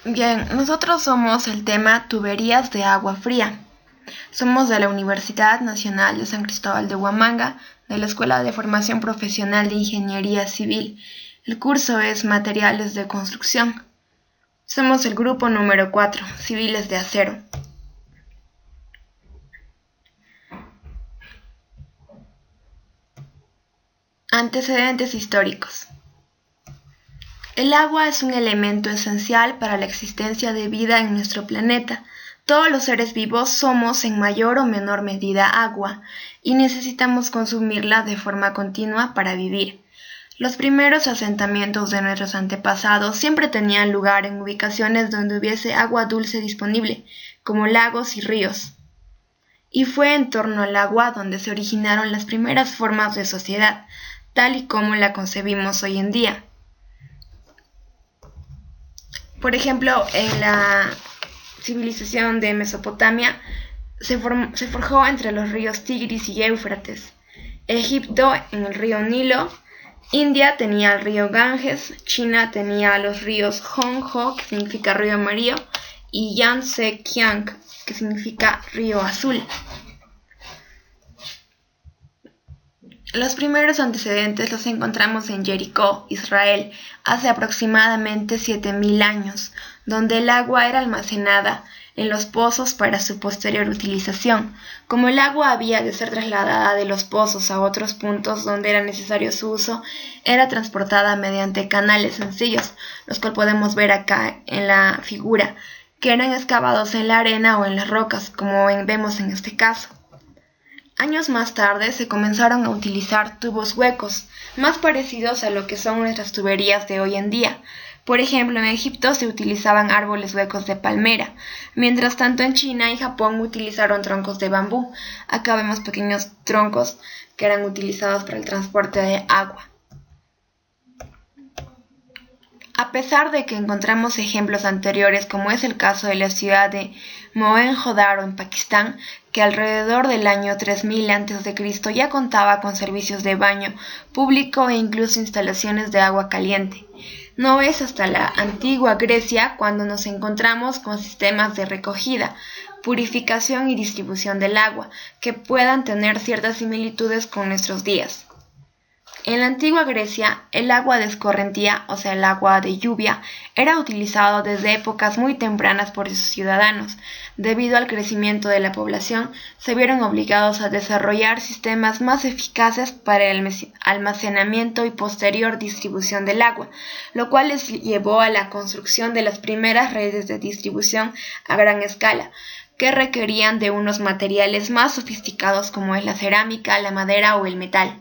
Bien, nosotros somos el tema tuberías de agua fría. Somos de la Universidad Nacional de San Cristóbal de Huamanga, de la Escuela de Formación Profesional de Ingeniería Civil. El curso es Materiales de Construcción. Somos el grupo número 4, Civiles de Acero. Antecedentes históricos. El agua es un elemento esencial para la existencia de vida en nuestro planeta. Todos los seres vivos somos en mayor o menor medida agua y necesitamos consumirla de forma continua para vivir. Los primeros asentamientos de nuestros antepasados siempre tenían lugar en ubicaciones donde hubiese agua dulce disponible, como lagos y ríos. Y fue en torno al agua donde se originaron las primeras formas de sociedad, tal y como la concebimos hoy en día. Por ejemplo, en la civilización de Mesopotamia se forjó entre los ríos Tigris y Éufrates. Egipto en el río Nilo, India tenía el río Ganges, China tenía los ríos Hongho, que significa río amarillo, y Yangtze-Kiang, que significa río azul. Los primeros antecedentes los encontramos en Jericó, Israel, hace aproximadamente 7000 años, donde el agua era almacenada en los pozos para su posterior utilización. Como el agua había de ser trasladada de los pozos a otros puntos donde era necesario su uso, era transportada mediante canales sencillos, los cuales podemos ver acá en la figura, que eran excavados en la arena o en las rocas, como vemos en este caso. Años más tarde se comenzaron a utilizar tubos huecos, más parecidos a lo que son nuestras tuberías de hoy en día. Por ejemplo, en Egipto se utilizaban árboles huecos de palmera, mientras tanto en China y Japón utilizaron troncos de bambú. Acá vemos pequeños troncos que eran utilizados para el transporte de agua. A pesar de que encontramos ejemplos anteriores, como es el caso de la ciudad de Mohenjo-Daro en Pakistán, que alrededor del año 3000 a.C. ya contaba con servicios de baño público e incluso instalaciones de agua caliente. No es hasta la antigua Grecia cuando nos encontramos con sistemas de recogida, purificación y distribución del agua, que puedan tener ciertas similitudes con nuestros días. En la antigua Grecia, el agua de escorrentía, o sea el agua de lluvia, era utilizado desde épocas muy tempranas por sus ciudadanos. Debido al crecimiento de la población, se vieron obligados a desarrollar sistemas más eficaces para el almacenamiento y posterior distribución del agua, lo cual les llevó a la construcción de las primeras redes de distribución a gran escala, que requerían de unos materiales más sofisticados como es la cerámica, la madera o el metal.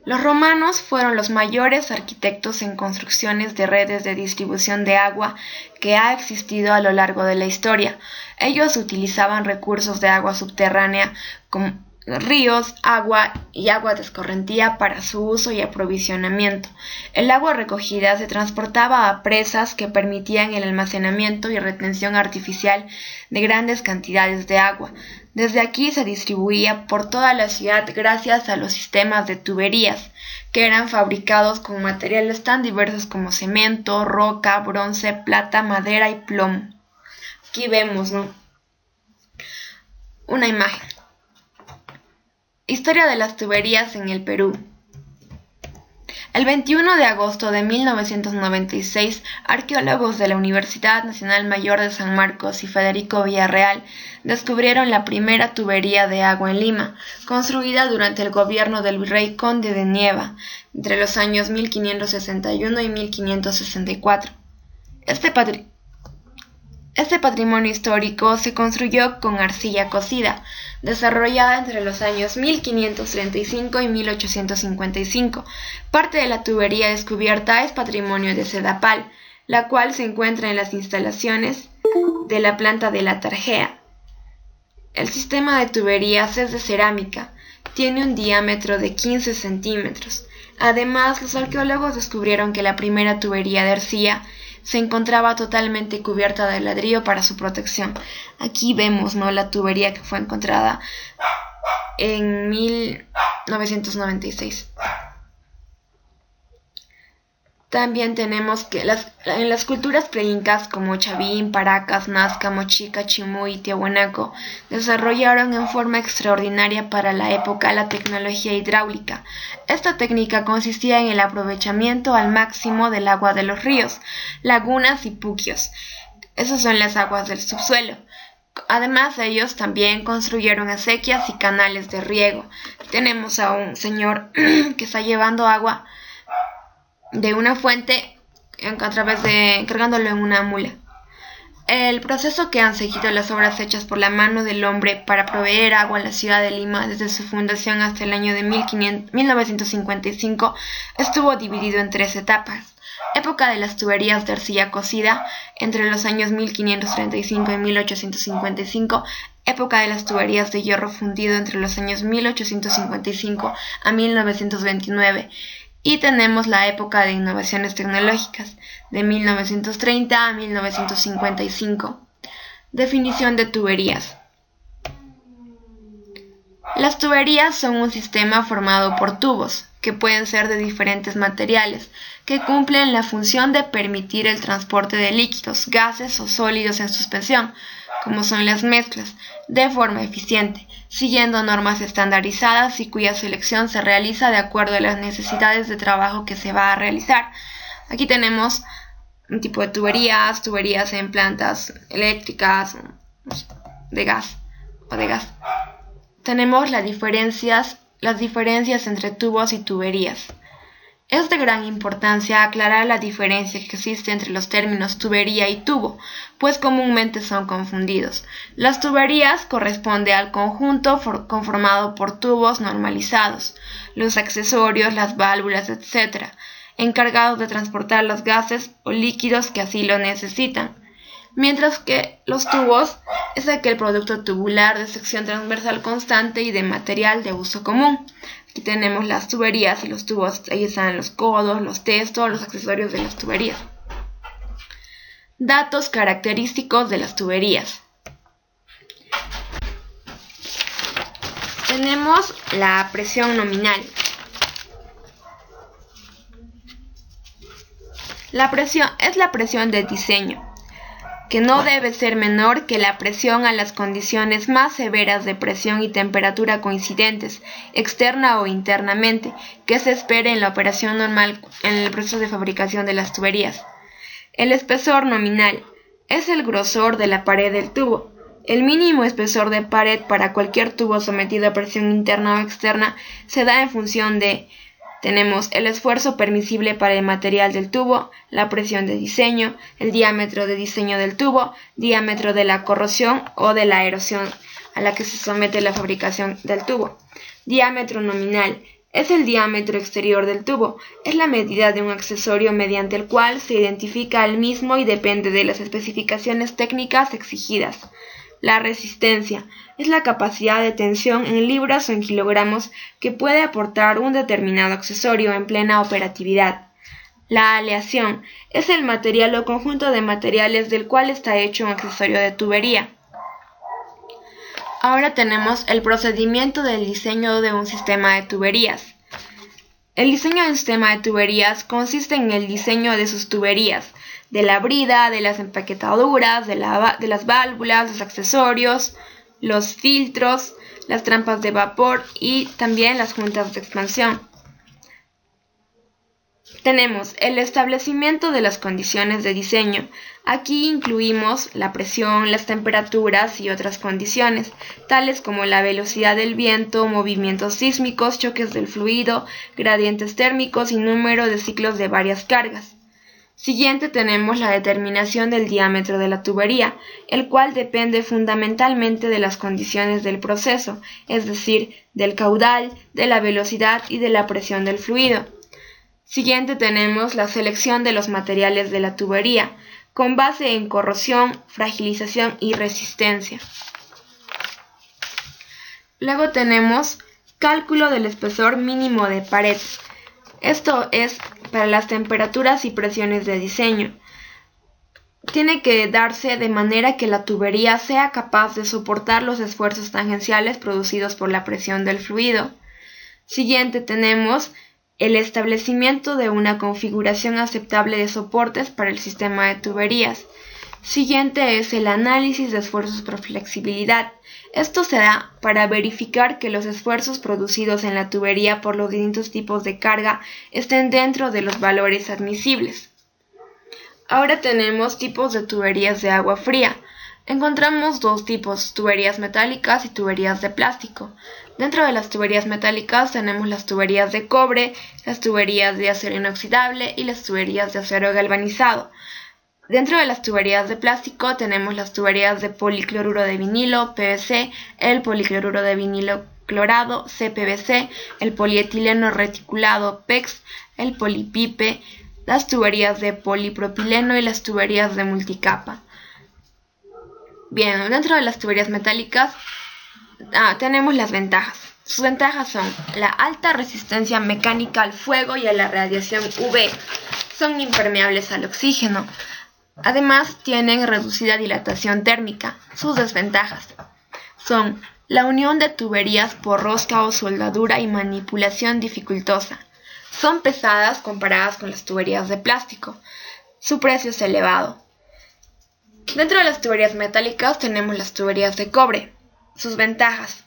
Los romanos fueron los mayores arquitectos en construcciones de redes de distribución de agua que ha existido a lo largo de la historia. Ellos utilizaban recursos de agua subterránea como ríos, agua y agua de escorrentía para su uso y aprovisionamiento. El agua recogida se transportaba a presas que permitían el almacenamiento y retención artificial de grandes cantidades de agua. Desde aquí se distribuía por toda la ciudad gracias a los sistemas de tuberías, que eran fabricados con materiales tan diversos como cemento, roca, bronce, plata, madera y plomo. Aquí vemos, ¿no?, una imagen. Historia de las tuberías en el Perú. El 21 de agosto de 1996, arqueólogos de la Universidad Nacional Mayor de San Marcos y Federico Villarreal descubrieron la primera tubería de agua en Lima, construida durante el gobierno del virrey Conde de Nieva, entre los años 1561 y 1564. Este patrimonio histórico se construyó con arcilla cocida, desarrollada entre los años 1535 y 1855. Parte de la tubería descubierta es patrimonio de Sedapal, la cual se encuentra en las instalaciones de la planta de la Tarjea. El sistema de tuberías es de cerámica, tiene un diámetro de 15 centímetros. Además, los arqueólogos descubrieron que la primera tubería de arcilla se encontraba totalmente cubierta de ladrillo para su protección. Aquí vemos, ¿no?, la tubería que fue encontrada en 1996. También tenemos que en las culturas preincas como Chavín, Paracas, Nazca, Mochica, Chimú y Tiahuanaco desarrollaron en forma extraordinaria para la época la tecnología hidráulica. Esta técnica consistía en el aprovechamiento al máximo del agua de los ríos, lagunas y puquios. Esas son las aguas del subsuelo. Además, ellos también construyeron acequias y canales de riego. Tenemos a un señor que está llevando agua de una fuente cargándolo en una mula. El proceso que han seguido las obras hechas por la mano del hombre para proveer agua a la ciudad de Lima desde su fundación hasta el año de 1955 estuvo dividido en 3 etapas. Época de las tuberías de arcilla cocida entre los años 1535 y 1855. Época de las tuberías de hierro fundido entre los años 1855 a 1929. Y tenemos la época de innovaciones tecnológicas, de 1930 a 1955. Definición de tuberías. Las tuberías son un sistema formado por tubos, que pueden ser de diferentes materiales, que cumplen la función de permitir el transporte de líquidos, gases o sólidos en suspensión, como son las mezclas, de forma eficiente, siguiendo normas estandarizadas y cuya selección se realiza de acuerdo a las necesidades de trabajo que se va a realizar. Aquí tenemos un tipo de tuberías en plantas eléctricas, de gas. Tenemos las diferencias entre tubos y tuberías. Es de gran importancia aclarar la diferencia que existe entre los términos tubería y tubo, pues comúnmente son confundidos. Las tuberías corresponden al conjunto conformado por tubos normalizados, los accesorios, las válvulas, etc., encargados de transportar los gases o líquidos que así lo necesitan, mientras que los tubos es aquel producto tubular de sección transversal constante y de material de uso común. Aquí tenemos las tuberías y los tubos, ahí están los codos, los testos, los accesorios de las tuberías. Datos característicos de las tuberías. Tenemos la presión nominal. La presión es la presión de diseño, que no debe ser menor que la presión a las condiciones más severas de presión y temperatura coincidentes, externa o internamente, que se espere en la operación normal en el proceso de fabricación de las tuberías. El espesor nominal es el grosor de la pared del tubo. El mínimo espesor de pared para cualquier tubo sometido a presión interna o externa se da en función de: tenemos el esfuerzo permisible para el material del tubo, la presión de diseño, el diámetro de diseño del tubo, diámetro de la corrosión o de la erosión a la que se somete la fabricación del tubo. Diámetro nominal es el diámetro exterior del tubo, es la medida de un accesorio mediante el cual se identifica al mismo y depende de las especificaciones técnicas exigidas. La resistencia es la capacidad de tensión en libras o en kilogramos que puede aportar un determinado accesorio en plena operatividad. La aleación es el material o conjunto de materiales del cual está hecho un accesorio de tubería. Ahora tenemos el procedimiento del diseño de un sistema de tuberías. El diseño de un sistema de tuberías consiste en el diseño de sus tuberías, de la brida, de las empaquetaduras, de las válvulas, los accesorios, los filtros, las trampas de vapor y también las juntas de expansión. Tenemos el establecimiento de las condiciones de diseño. Aquí incluimos la presión, las temperaturas y otras condiciones, tales como la velocidad del viento, movimientos sísmicos, choques del fluido, gradientes térmicos y número de ciclos de varias cargas. Siguiente tenemos la determinación del diámetro de la tubería, el cual depende fundamentalmente de las condiciones del proceso, es decir, del caudal, de la velocidad y de la presión del fluido. Siguiente tenemos la selección de los materiales de la tubería, con base en corrosión, fragilización y resistencia. Luego tenemos cálculo del espesor mínimo de pared. Esto es para las temperaturas y presiones de diseño. Tiene que darse de manera que la tubería sea capaz de soportar los esfuerzos tangenciales producidos por la presión del fluido. Siguiente tenemos el establecimiento de una configuración aceptable de soportes para el sistema de tuberías. Siguiente es el análisis de esfuerzos por flexibilidad. Esto se da para verificar que los esfuerzos producidos en la tubería por los distintos tipos de carga estén dentro de los valores admisibles. Ahora tenemos tipos de tuberías de agua fría. Encontramos dos tipos, tuberías metálicas y tuberías de plástico. Dentro de las tuberías metálicas tenemos las tuberías de cobre, las tuberías de acero inoxidable y las tuberías de acero galvanizado. Dentro de las tuberías de plástico tenemos las tuberías de policloruro de vinilo, PVC, el policloruro de vinilo clorado, CPVC, el polietileno reticulado, PEX, el polipipe, las tuberías de polipropileno y las tuberías de multicapa. Bien, dentro de las tuberías metálicas tenemos las ventajas. Sus ventajas son la alta resistencia mecánica al fuego y a la radiación UV. Son impermeables al oxígeno. Además, tienen reducida dilatación térmica. Sus desventajas son la unión de tuberías por rosca o soldadura y manipulación dificultosa. Son pesadas comparadas con las tuberías de plástico. Su precio es elevado. Dentro de las tuberías metálicas tenemos las tuberías de cobre. Sus ventajas.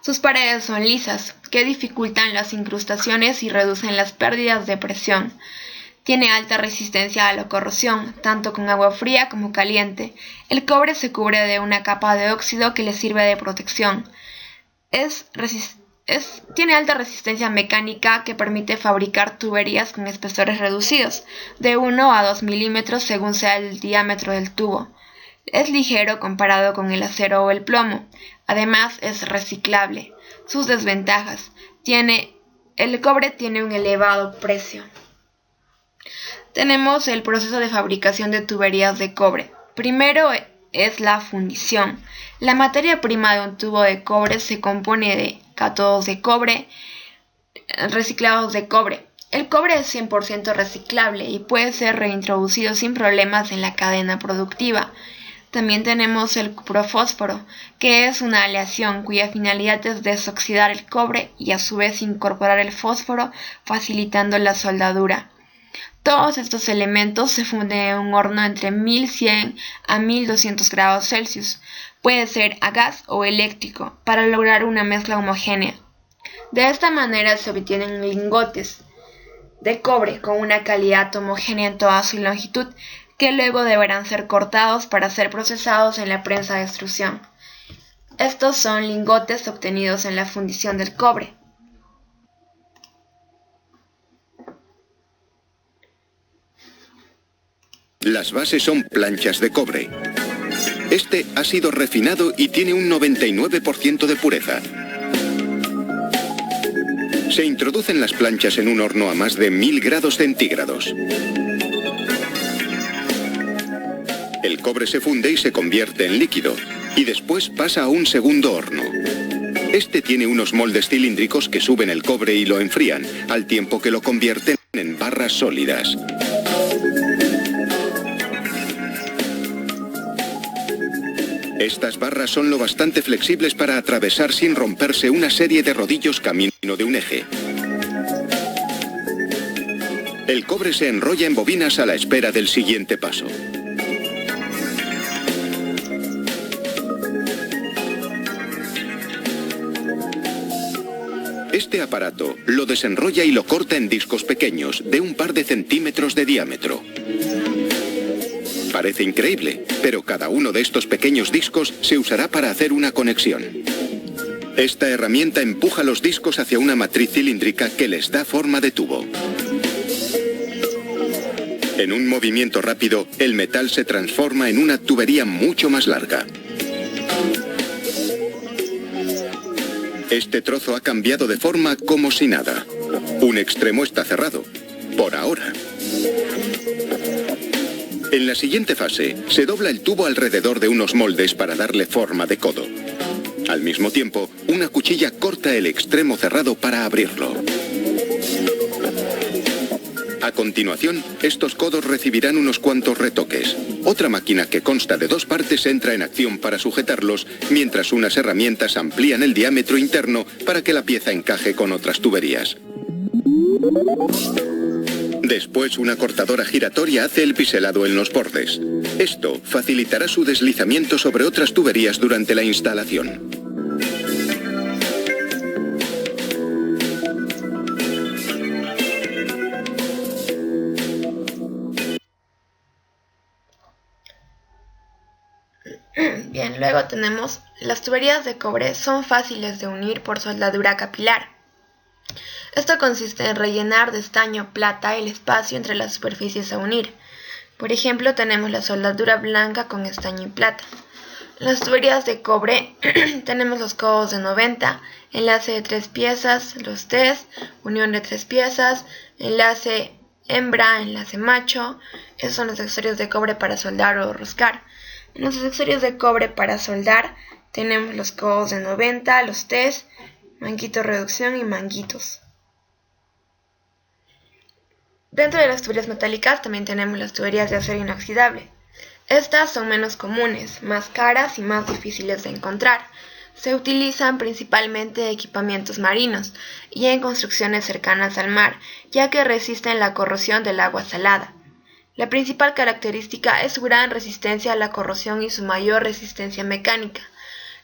Sus paredes son lisas, que dificultan las incrustaciones y reducen las pérdidas de presión. Tiene alta resistencia a la corrosión, tanto con agua fría como caliente. El cobre se cubre de una capa de óxido que le sirve de protección. Tiene alta resistencia mecánica que permite fabricar tuberías con espesores reducidos, de 1 a 2 milímetros según sea el diámetro del tubo. Es ligero comparado con el acero o el plomo. Además, es reciclable. Sus desventajas. El cobre tiene un elevado precio. Tenemos el proceso de fabricación de tuberías de cobre. Primero es la fundición. La materia prima de un tubo de cobre se compone de cátodos de cobre reciclados de cobre. El cobre es 100% reciclable y puede ser reintroducido sin problemas en la cadena productiva. También tenemos el cuprofósforo, que es una aleación cuya finalidad es desoxidar el cobre y a su vez incorporar el fósforo, facilitando la soldadura. Todos estos elementos se funden en un horno entre 1100 a 1200 grados Celsius. Puede ser a gas o eléctrico para lograr una mezcla homogénea. De esta manera se obtienen lingotes de cobre con una calidad homogénea en toda su longitud, que luego deberán ser cortados para ser procesados en la prensa de extrusión. Estos son lingotes obtenidos en la fundición del cobre. Las bases son planchas de cobre. Este ha sido refinado y tiene un 99% de pureza. Se introducen las planchas en un horno a más de 1000 grados centígrados. El cobre se funde y se convierte en líquido, y después pasa a un segundo horno. Este tiene unos moldes cilíndricos que suben el cobre y lo enfrían, al tiempo que lo convierten en barras sólidas. Estas barras son lo bastante flexibles para atravesar sin romperse una serie de rodillos camino de un eje. El cobre se enrolla en bobinas a la espera del siguiente paso. Este aparato lo desenrolla y lo corta en discos pequeños, de un par de centímetros de diámetro. Parece increíble, pero cada uno de estos pequeños discos se usará para hacer una conexión. Esta herramienta empuja los discos hacia una matriz cilíndrica que les da forma de tubo. En un movimiento rápido, el metal se transforma en una tubería mucho más larga. Este trozo ha cambiado de forma como si nada. Un extremo está cerrado, por ahora. En la siguiente fase, se dobla el tubo alrededor de unos moldes para darle forma de codo. Al mismo tiempo, una cuchilla corta el extremo cerrado para abrirlo. A continuación, estos codos recibirán unos cuantos retoques. Otra máquina que consta de dos partes entra en acción para sujetarlos, mientras unas herramientas amplían el diámetro interno para que la pieza encaje con otras tuberías. Después, una cortadora giratoria hace el biselado en los bordes. Esto facilitará su deslizamiento sobre otras tuberías durante la instalación. Bien, luego tenemos las tuberías de cobre son fáciles de unir por soldadura capilar. Esto consiste en rellenar de estaño plata el espacio entre las superficies a unir. Por ejemplo, tenemos la soldadura blanca con estaño y plata. En las tuberías de cobre tenemos los codos de 90, enlace de 3 piezas, los T's, unión de 3 piezas, enlace hembra, enlace macho. Esos son los accesorios de cobre para soldar o roscar. En los accesorios de cobre para soldar tenemos los codos de 90, los T's, manguito reducción y manguitos. Dentro de las tuberías metálicas también tenemos las tuberías de acero inoxidable. Estas son menos comunes, más caras y más difíciles de encontrar. Se utilizan principalmente en equipamientos marinos y en construcciones cercanas al mar, ya que resisten la corrosión del agua salada. La principal característica es su gran resistencia a la corrosión y su mayor resistencia mecánica.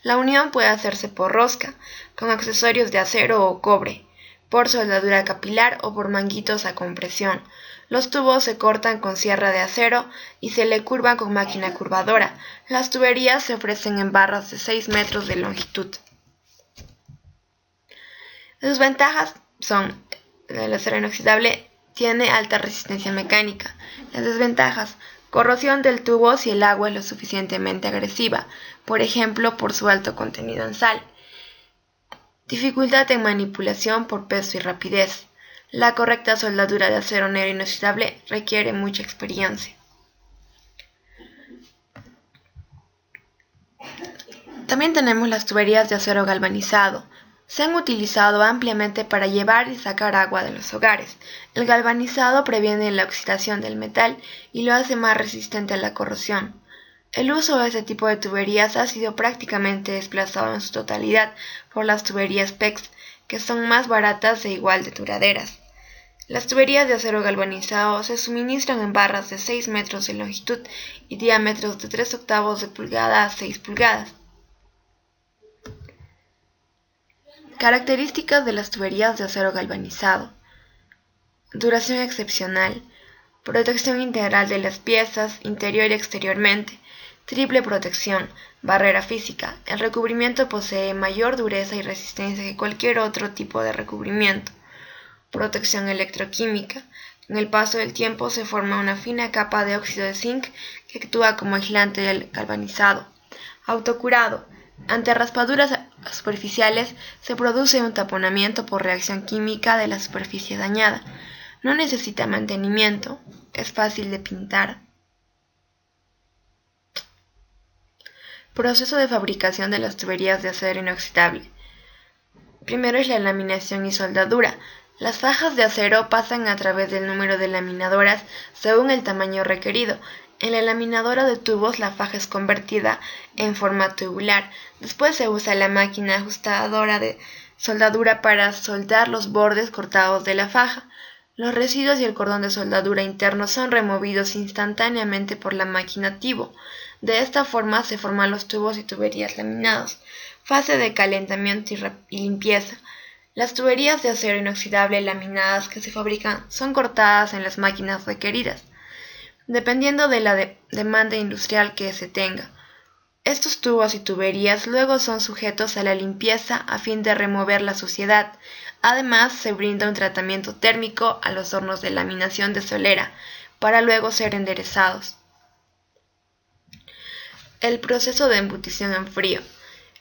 La unión puede hacerse por rosca, con accesorios de acero o cobre, por soldadura capilar o por manguitos a compresión. Los tubos se cortan con sierra de acero y se le curvan con máquina curvadora. Las tuberías se ofrecen en barras de 6 metros de longitud. Sus ventajas son: el acero inoxidable tiene alta resistencia mecánica. Las desventajas: corrosión del tubo si el agua es lo suficientemente agresiva, por ejemplo por su alto contenido en sal. Dificultad en manipulación por peso y rapidez. La correcta soldadura de acero negro inoxidable requiere mucha experiencia. También tenemos las tuberías de acero galvanizado. Se han utilizado ampliamente para llevar y sacar agua de los hogares. El galvanizado previene la oxidación del metal y lo hace más resistente a la corrosión. El uso de este tipo de tuberías ha sido prácticamente desplazado en su totalidad por las tuberías PEX, que son más baratas e igual de duraderas. Las tuberías de acero galvanizado se suministran en barras de 6 metros de longitud y diámetros de 3/8 de pulgada a 6 pulgadas. Características de las tuberías de acero galvanizado: duración excepcional, protección integral de las piezas, interior y exteriormente, triple protección, barrera física. El recubrimiento posee mayor dureza y resistencia que cualquier otro tipo de recubrimiento. Protección electroquímica. Con el paso del tiempo se forma una fina capa de óxido de zinc que actúa como aislante del galvanizado. Autocurado. Ante raspaduras superficiales se produce un taponamiento por reacción química de la superficie dañada. No necesita mantenimiento. Es fácil de pintar. Proceso de fabricación de las tuberías de acero inoxidable. Primero es la laminación y soldadura. Las fajas de acero pasan a través del número de laminadoras según el tamaño requerido. En la laminadora de tubos la faja es convertida en forma tubular. Después se usa la máquina ajustadora de soldadura para soldar los bordes cortados de la faja. Los residuos y el cordón de soldadura interno son removidos instantáneamente por la máquina tibo. De esta forma se forman los tubos y tuberías laminados. Fase de calentamiento y limpieza. Las tuberías de acero inoxidable laminadas que se fabrican son cortadas en las máquinas requeridas, dependiendo de la demanda industrial que se tenga. Estos tubos y tuberías luego son sujetos a la limpieza a fin de remover la suciedad. Además, se brinda un tratamiento térmico a los hornos de laminación de solera, para luego ser enderezados. El proceso de embutición en frío.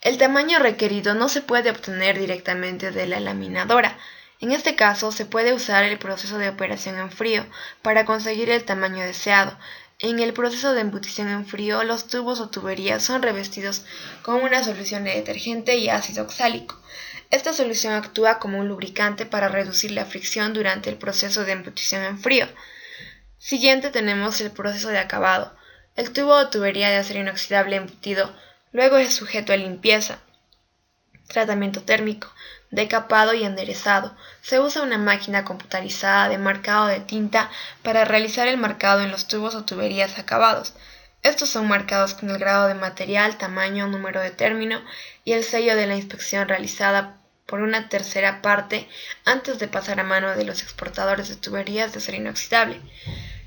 El tamaño requerido no se puede obtener directamente de la laminadora. En este caso, se puede usar el proceso de operación en frío para conseguir el tamaño deseado. En el proceso de embutición en frío, los tubos o tuberías son revestidos con una solución de detergente y ácido oxálico. Esta solución actúa como un lubricante para reducir la fricción durante el proceso de embutición en frío. Siguiente tenemos el proceso de acabado. El tubo o tubería de acero inoxidable embutido luego es sujeto a limpieza, tratamiento térmico, decapado y enderezado. Se usa una máquina computarizada de marcado de tinta para realizar el marcado en los tubos o tuberías acabados. Estos son marcados con el grado de material, tamaño, número de término y el sello de la inspección realizada por una tercera parte antes de pasar a mano de los exportadores de tuberías de acero inoxidable.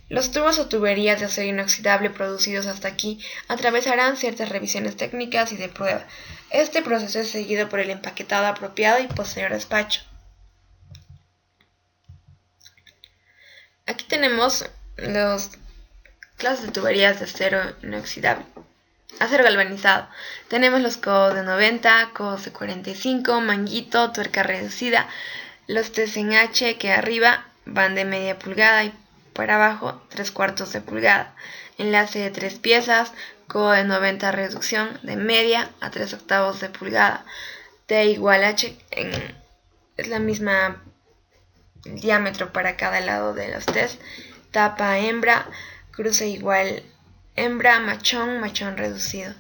Los tubos o tuberías de acero inoxidable producidos hasta aquí atravesarán ciertas revisiones técnicas y de prueba. Este proceso es seguido por el empaquetado apropiado y posterior despacho. Aquí tenemos las clases de tuberías de acero inoxidable. Acero galvanizado. Tenemos los codos de 90, codos de 45, manguito, tuerca reducida, los T's en H que arriba van de media pulgada y para abajo 3/4 de pulgada. Enlace de 3 piezas, codo de 90 reducción de media a 3/8 de pulgada. T igual H es la misma el diámetro para cada lado de los T's. Tapa hembra, cruce igual hembra, machón, machón reducido.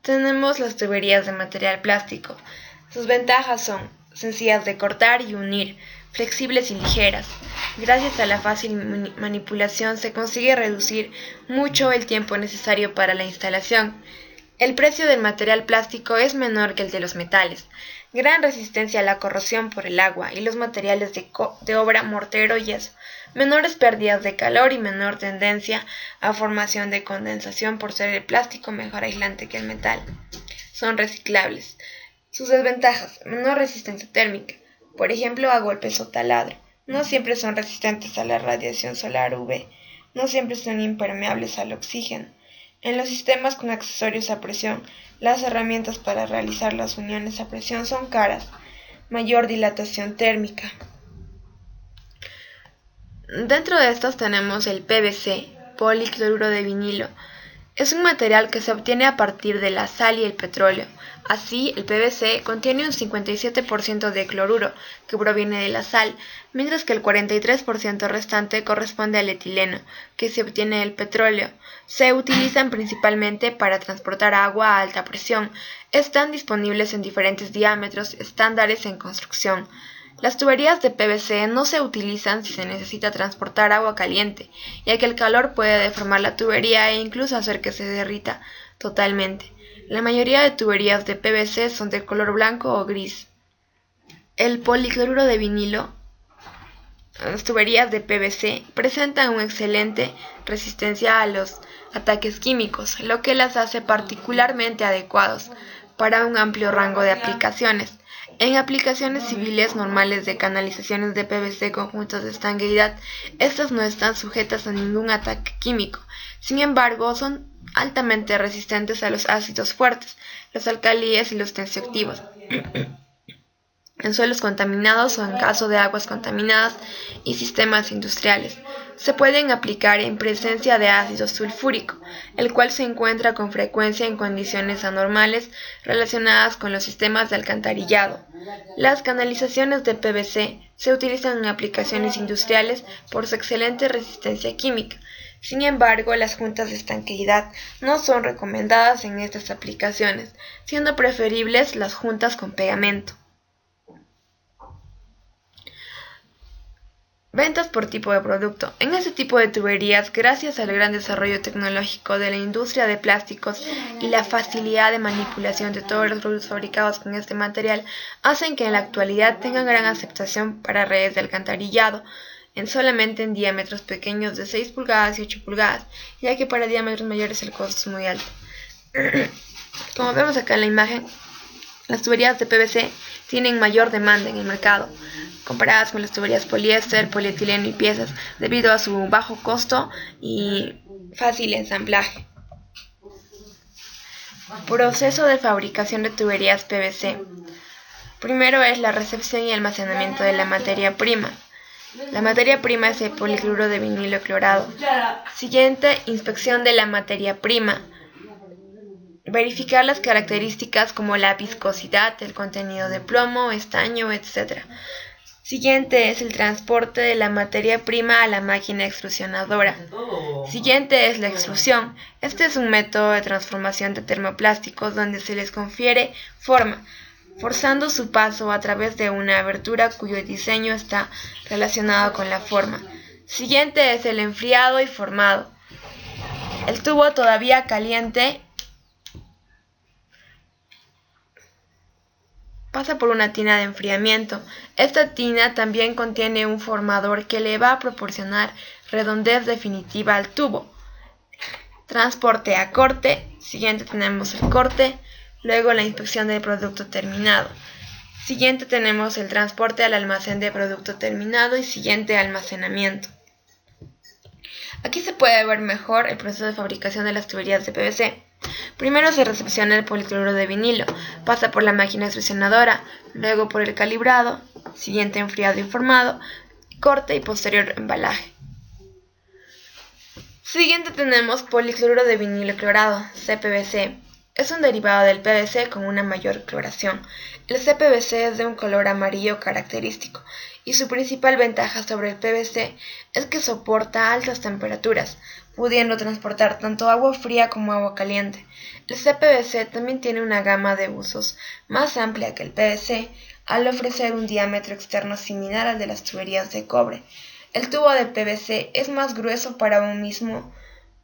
Tenemos las tuberías de material plástico. Sus ventajas son sencillas de cortar y unir, flexibles y ligeras. Gracias a la fácil manipulación se consigue reducir mucho el tiempo necesario para la instalación. El precio del material plástico es menor que el de los metales. Gran resistencia a la corrosión por el agua y los materiales de obra, mortero y yeso. Menores pérdidas de calor y menor tendencia a formación de condensación por ser el plástico mejor aislante que el metal. Son reciclables. Sus desventajas: menor resistencia térmica, por ejemplo a golpes o taladro. No siempre son resistentes a la radiación solar UV. No siempre son impermeables al oxígeno. En los sistemas con accesorios a presión, las herramientas para realizar las uniones a presión son caras. Mayor dilatación térmica. Dentro de estos tenemos el PVC, policloruro de vinilo. Es un material que se obtiene a partir de la sal y el petróleo. Así, el PVC contiene un 57% de cloruro, que proviene de la sal, mientras que el 43% restante corresponde al etileno, que se obtiene del petróleo. Se utilizan principalmente para transportar agua a alta presión. Están disponibles en diferentes diámetros estándares en construcción. Las tuberías de PVC no se utilizan si se necesita transportar agua caliente, ya que el calor puede deformar la tubería e incluso hacer que se derrita totalmente. La mayoría de tuberías de PVC son de color blanco o gris. El policloruro de vinilo, las tuberías de PVC, presentan una excelente resistencia a los ataques químicos, lo que las hace particularmente adecuados para un amplio rango de aplicaciones. En aplicaciones civiles normales de canalizaciones de PVC conjuntas de estanqueidad, estas no están sujetas a ningún ataque químico. Sin embargo, son altamente resistentes a los ácidos fuertes, los alcalies y los tensioactivos. En suelos contaminados o en caso de aguas contaminadas y sistemas industriales. Se pueden aplicar en presencia de ácido sulfúrico, el cual se encuentra con frecuencia en condiciones anormales relacionadas con los sistemas de alcantarillado. Las canalizaciones de PVC se utilizan en aplicaciones industriales por su excelente resistencia química. Sin embargo, las juntas de estanqueidad no son recomendadas en estas aplicaciones, siendo preferibles las juntas con pegamento. Ventas por tipo de producto. En este tipo de tuberías, gracias al gran desarrollo tecnológico de la industria de plásticos y la facilidad de manipulación de todos los productos fabricados con este material, hacen que en la actualidad tengan gran aceptación para redes de alcantarillado, solamente en diámetros pequeños de 6 pulgadas y 8 pulgadas, ya que para diámetros mayores el costo es muy alto. Como vemos acá en la imagen, las tuberías de PVC tienen mayor demanda en el mercado, comparadas con las tuberías poliéster, polietileno y piezas, debido a su bajo costo y fácil ensamblaje. Proceso de fabricación de tuberías PVC. Primero es la recepción y almacenamiento de la materia prima. La materia prima es el policloruro de vinilo clorado. Siguiente, inspección de la materia prima. Verificar las características como la viscosidad, el contenido de plomo, estaño, etc. Siguiente es el transporte de la materia prima a la máquina extrusionadora. Siguiente es la extrusión. Este es un método de transformación de termoplásticos donde se les confiere forma. forzando su paso a través de una abertura cuyo diseño está relacionado con la forma. Siguiente es el enfriado y formado. El tubo todavía caliente pasa por una tina de enfriamiento. Esta tina también contiene un formador que le va a proporcionar redondez definitiva al tubo. Transporte a corte. Siguiente tenemos el corte, luego la inspección del producto terminado. Siguiente tenemos el transporte al almacén de producto terminado y siguiente almacenamiento. Aquí se puede ver mejor el proceso de fabricación de las tuberías de PVC. Primero se recepciona el policloruro de vinilo, pasa por la máquina extrusionadora, luego por el calibrado, siguiente enfriado y formado, corte y posterior embalaje. Siguiente tenemos policloruro de vinilo clorado, CPVC. Es un derivado del PVC con una mayor cloración. El CPVC es de un color amarillo característico y su principal ventaja sobre el PVC es que soporta altas temperaturas, pudiendo transportar tanto agua fría como agua caliente. El CPVC también tiene una gama de usos más amplia que el PVC al ofrecer un diámetro externo similar al de las tuberías de cobre. El tubo de PVC es más grueso para un mismo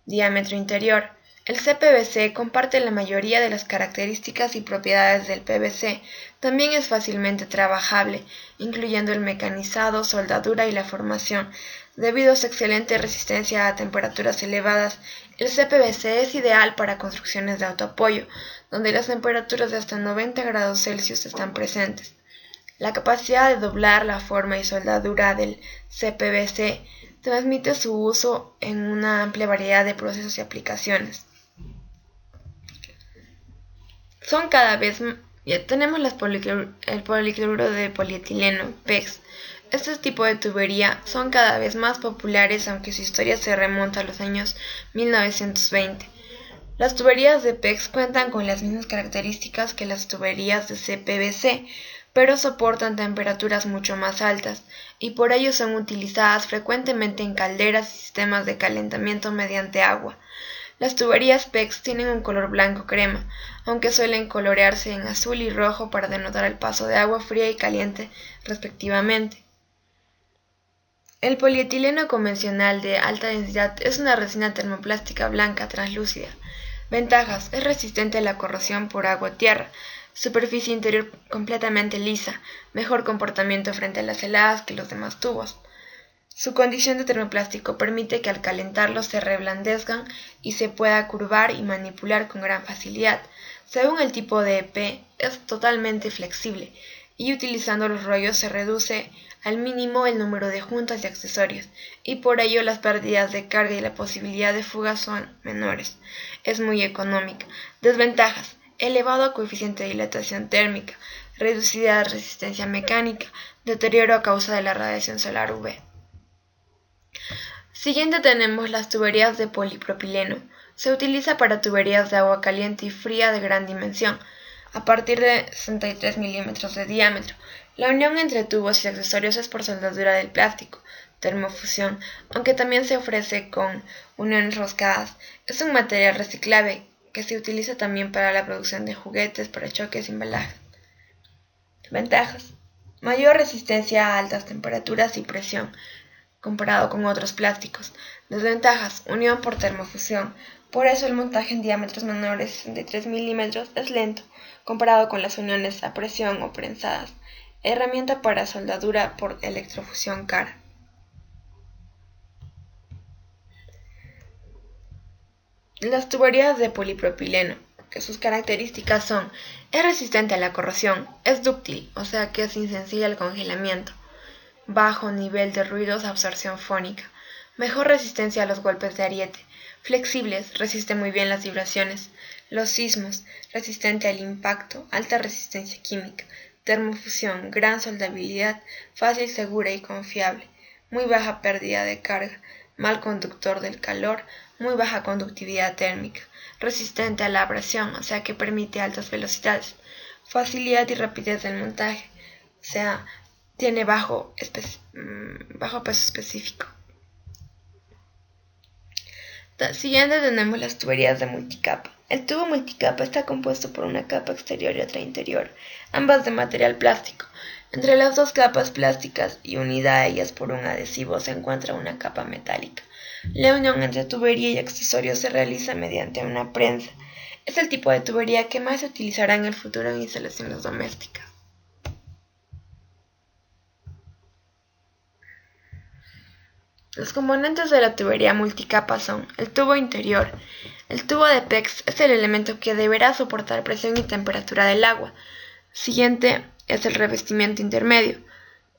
diámetro interior. El CPVC comparte la mayoría de las características y propiedades del PVC. También es fácilmente trabajable, incluyendo el mecanizado, soldadura y la formación. Debido a su excelente resistencia a temperaturas elevadas, el CPVC es ideal para construcciones de autoapoyo, donde las temperaturas de hasta 90 grados Celsius están presentes. La capacidad de doblar la forma y soldadura del CPVC transmite su uso en una amplia variedad de procesos y aplicaciones. Tenemos el policloruro de polietileno, PEX. Este tipo de tubería son cada vez más populares, aunque su historia se remonta a los años 1920. Las tuberías de PEX cuentan con las mismas características que las tuberías de CPVC, pero soportan temperaturas mucho más altas, y por ello son utilizadas frecuentemente en calderas y sistemas de calentamiento mediante agua. Las tuberías PEX tienen un color blanco crema, aunque suelen colorearse en azul y rojo para denotar el paso de agua fría y caliente, respectivamente. El polietileno convencional de alta densidad es una resina termoplástica blanca translúcida. Ventajas: es resistente a la corrosión por agua o tierra, superficie interior completamente lisa, mejor comportamiento frente a las heladas que los demás tubos. Su condición de termoplástico permite que al calentarlo se reblandezcan y se pueda curvar y manipular con gran facilidad. Según el tipo de EP, es totalmente flexible y utilizando los rollos se reduce al mínimo el número de juntas y accesorios, y por ello las pérdidas de carga y la posibilidad de fugas son menores. Es muy económica. Desventajas: elevado coeficiente de dilatación térmica, reducida resistencia mecánica, deterioro a causa de la radiación solar UV. Siguiente tenemos las tuberías de polipropileno. Se utiliza para tuberías de agua caliente y fría de gran dimensión, a partir de 63 milímetros de diámetro. La unión entre tubos y accesorios es por soldadura del plástico, termofusión, aunque también se ofrece con uniones roscadas. Es un material reciclable que se utiliza también para la producción de juguetes, parachoques y embalajes. Ventajas: mayor resistencia a altas temperaturas y presión, comparado con otros plásticos. Desventajas: unión por termofusión. Por eso el montaje en diámetros menores de 63 milímetros es lento, comparado con las uniones a presión o prensadas. Herramienta para soldadura por electrofusión cara. Las tuberías de polipropileno, que sus características son: es resistente a la corrosión, es dúctil, o sea que es insensible al congelamiento, bajo nivel de ruidos, absorción fónica, mejor resistencia a los golpes de ariete, flexibles, resiste muy bien las vibraciones, los sismos, resistente al impacto, alta resistencia química, termofusión, gran soldabilidad, fácil, segura y confiable, muy baja pérdida de carga, mal conductor del calor, muy baja conductividad térmica, resistente a la abrasión, o sea que permite altas velocidades, facilidad y rapidez del montaje, o sea, tiene bajo peso específico. Siguiente tenemos las tuberías de multicapa. El tubo multicapa está compuesto por una capa exterior y otra interior, ambas de material plástico. Entre las dos capas plásticas y unida a ellas por un adhesivo se encuentra una capa metálica. La unión entre tubería y accesorios se realiza mediante una prensa. Es el tipo de tubería que más se utilizará en el futuro en instalaciones domésticas. Los componentes de la tubería multicapa son el tubo interior. El tubo de PEX es el elemento que deberá soportar presión y temperatura del agua. Siguiente es el revestimiento intermedio.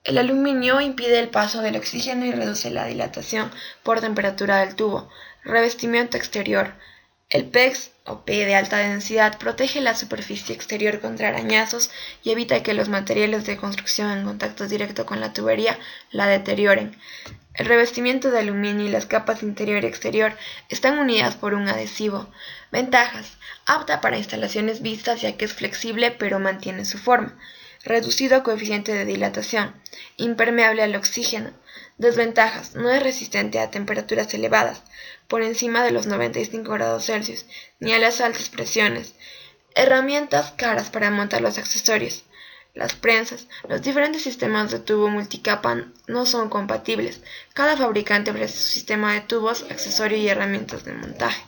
El aluminio impide el paso del oxígeno y reduce la dilatación por temperatura del tubo. Revestimiento exterior. El PEX o P de alta densidad protege la superficie exterior contra arañazos y evita que los materiales de construcción en contacto directo con la tubería la deterioren. El revestimiento de aluminio y las capas interior y exterior están unidas por un adhesivo. Ventajas: apta para instalaciones vistas ya que es flexible pero mantiene su forma. Reducido coeficiente de dilatación. Impermeable al oxígeno. Desventajas: no es resistente a temperaturas elevadas, por encima de los 95 grados Celsius, ni a las altas presiones. Herramientas caras para montar los accesorios. Las prensas. Los diferentes sistemas de tubo multicapa no son compatibles. Cada fabricante ofrece su sistema de tubos, accesorios y herramientas de montaje.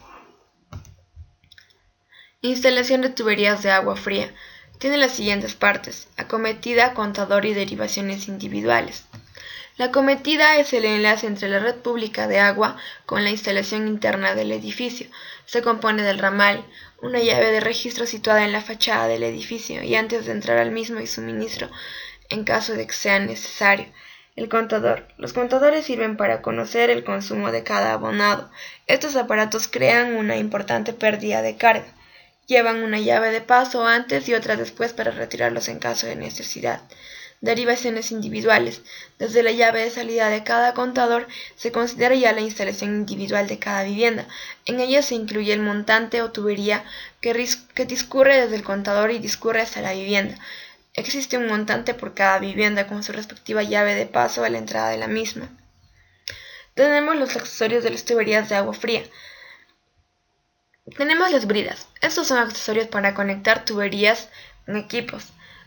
Instalación de tuberías de agua fría. Tiene las siguientes partes: acometida, contador y derivaciones individuales. La acometida es el enlace entre la red pública de agua con la instalación interna del edificio. Se compone del ramal, una llave de registro situada en la fachada del edificio y antes de entrar al mismo y suministro en caso de que sea necesario. El contador. Los contadores sirven para conocer el consumo de cada abonado. Estos aparatos crean una importante pérdida de carga. Llevan una llave de paso antes y otra después para retirarlos en caso de necesidad. Derivaciones individuales. Desde la llave de salida de cada contador se considera ya la instalación individual de cada vivienda. En ella se incluye el montante o tubería que discurre desde el contador y discurre hasta la vivienda. Existe un montante por cada vivienda con su respectiva llave de paso a la entrada de la misma. Tenemos los accesorios de las tuberías de agua fría. Tenemos las bridas. Estos son accesorios para conectar tuberías en equipos,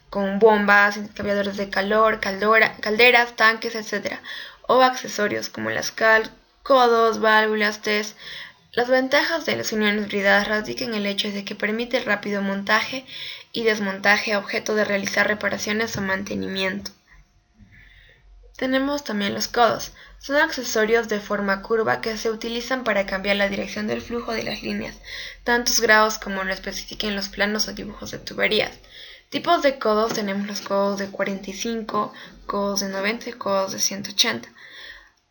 con bombas, intercambiadores de calor, calderas, tanques, etc. O accesorios como las codos, válvulas, test. Las ventajas de las uniones bridadas radican en el hecho de que permite el rápido montaje y desmontaje a objeto de realizar reparaciones o mantenimiento. Tenemos también los codos. Son accesorios de forma curva que se utilizan para cambiar la dirección del flujo de las líneas, tantos grados como lo especifiquen los planos o dibujos de tuberías. Tipos de codos: tenemos los codos de 45, codos de 90 y codos de 180.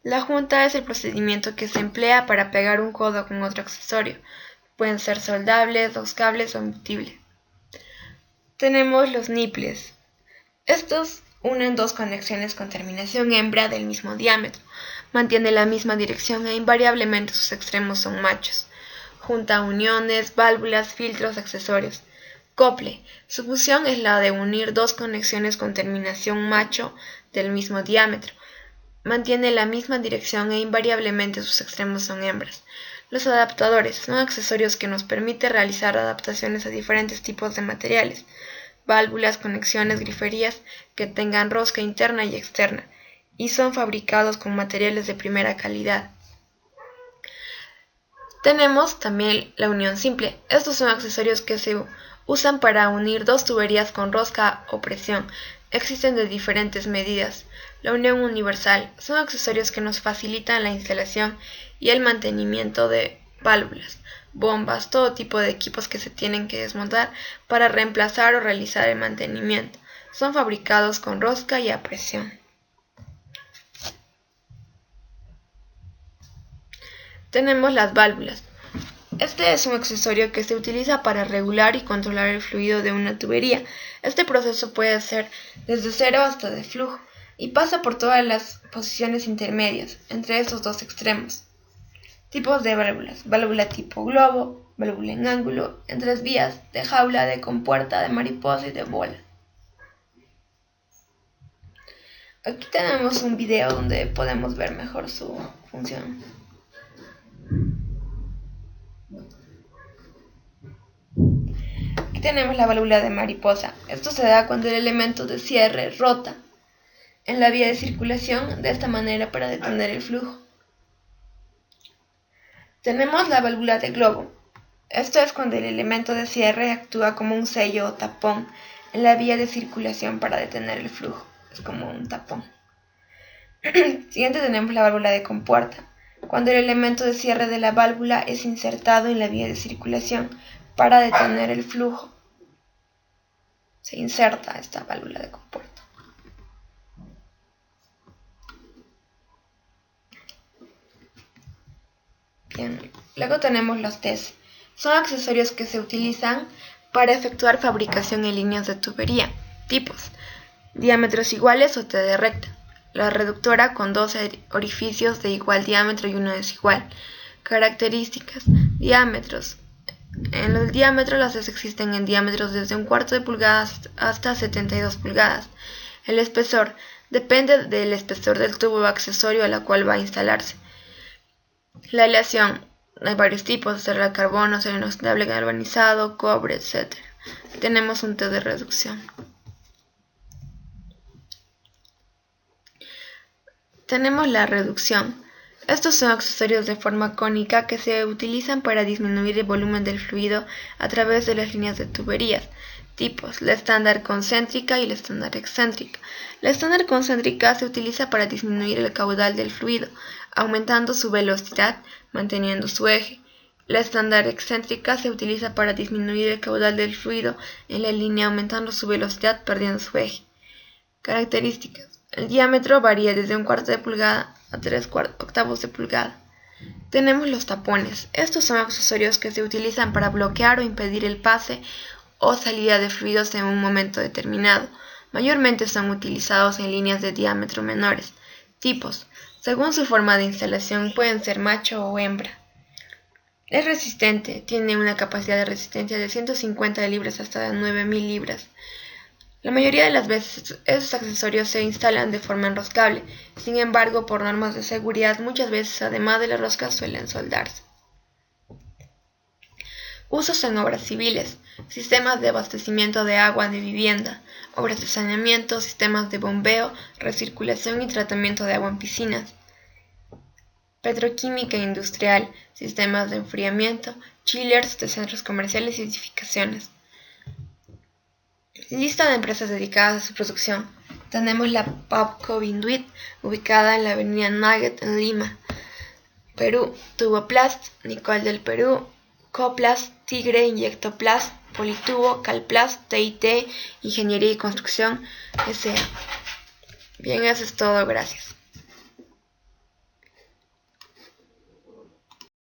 La junta es el procedimiento que se emplea para pegar un codo con otro accesorio. Pueden ser soldables, dos cables o embutibles. Tenemos los niples. Estos unen dos conexiones con terminación hembra del mismo diámetro. Mantiene la misma dirección e invariablemente sus extremos son machos. Junta uniones, válvulas, filtros, accesorios. Cople. Su función es la de unir dos conexiones con terminación macho del mismo diámetro. Mantiene la misma dirección e invariablemente sus extremos son hembras. Los adaptadores son accesorios que nos permiten realizar adaptaciones a diferentes tipos de materiales. Válvulas, conexiones, griferías que tengan rosca interna y externa y son fabricados con materiales de primera calidad. Tenemos también la unión simple. Estos son accesorios que se usan para unir dos tuberías con rosca o presión. Existen de diferentes medidas. La unión universal son accesorios que nos facilitan la instalación y el mantenimiento de válvulas, bombas, todo tipo de equipos que se tienen que desmontar para reemplazar o realizar el mantenimiento. Son fabricados con rosca y a presión. Tenemos las válvulas. Este es un accesorio que se utiliza para regular y controlar el fluido de una tubería. Este proceso puede ser desde cero hasta de flujo y pasa por todas las posiciones intermedias entre estos dos extremos. Tipos de válvulas: válvula tipo globo, válvula en ángulo, en tres vías, de jaula, de compuerta, de mariposa y de bola. Aquí tenemos un video donde podemos ver mejor su función. Aquí tenemos la válvula de mariposa. Esto se da cuando el elemento de cierre rota en la vía de circulación de esta manera para detener el flujo. Tenemos la válvula de globo. Esto es cuando el elemento de cierre actúa como un sello o tapón en la vía de circulación para detener el flujo. Es como un tapón. Siguiente tenemos la válvula de compuerta, cuando el elemento de cierre de la válvula es insertado en la vía de circulación para detener el flujo. Se inserta esta válvula de compuerta. Bien, luego tenemos los Ts. Son accesorios que se utilizan para efectuar fabricación en líneas de tubería. Tipos: diámetros iguales o T de recta. La reductora con dos orificios de igual diámetro y uno desigual. Características: diámetros. En el diámetro las Ts existen en diámetros desde 1/4 de pulgada hasta 72 pulgadas. El espesor depende del espesor del tubo o accesorio a la cual va a instalarse. La aleación: hay varios tipos: acero de carbono, acero inoxidable galvanizado, cobre, etc. Tenemos un T de reducción. Tenemos la reducción. Estos son accesorios de forma cónica que se utilizan para disminuir el volumen del fluido a través de las líneas de tuberías. Tipos: la estándar concéntrica y la estándar excéntrica. La estándar concéntrica se utiliza para disminuir el caudal del fluido, aumentando su velocidad, manteniendo su eje. La estándar excéntrica se utiliza para disminuir el caudal del fluido en la línea, aumentando su velocidad, perdiendo su eje. Características: el diámetro varía desde 1/4 de pulgada a 3/8 de pulgada. Tenemos los tapones. Estos son accesorios que se utilizan para bloquear o impedir el pase o salida de fluidos en un momento determinado. Mayormente son utilizados en líneas de diámetro menores. Tipos: según su forma de instalación pueden ser macho o hembra. Es resistente, tiene una capacidad de resistencia de 150 libras hasta 9000 libras. La mayoría de las veces estos accesorios se instalan de forma enroscable. Sin embargo, por normas de seguridad, muchas veces además de la rosca suelen soldarse. Usos en obras civiles: sistemas de abastecimiento de agua de vivienda, obras de saneamiento, sistemas de bombeo, recirculación y tratamiento de agua en piscinas. Petroquímica industrial, sistemas de enfriamiento, chillers de centros comerciales y edificaciones. Lista de empresas dedicadas a su producción. Tenemos la Pabco Vinduit, ubicada en la avenida Nugget en Lima, Perú. Tuboplast, Nicol del Perú, Coplast, Tigre, Inyectoplast, Politubo, Calplast, TIT, Ingeniería y Construcción, S.A. Bien, eso es todo, gracias.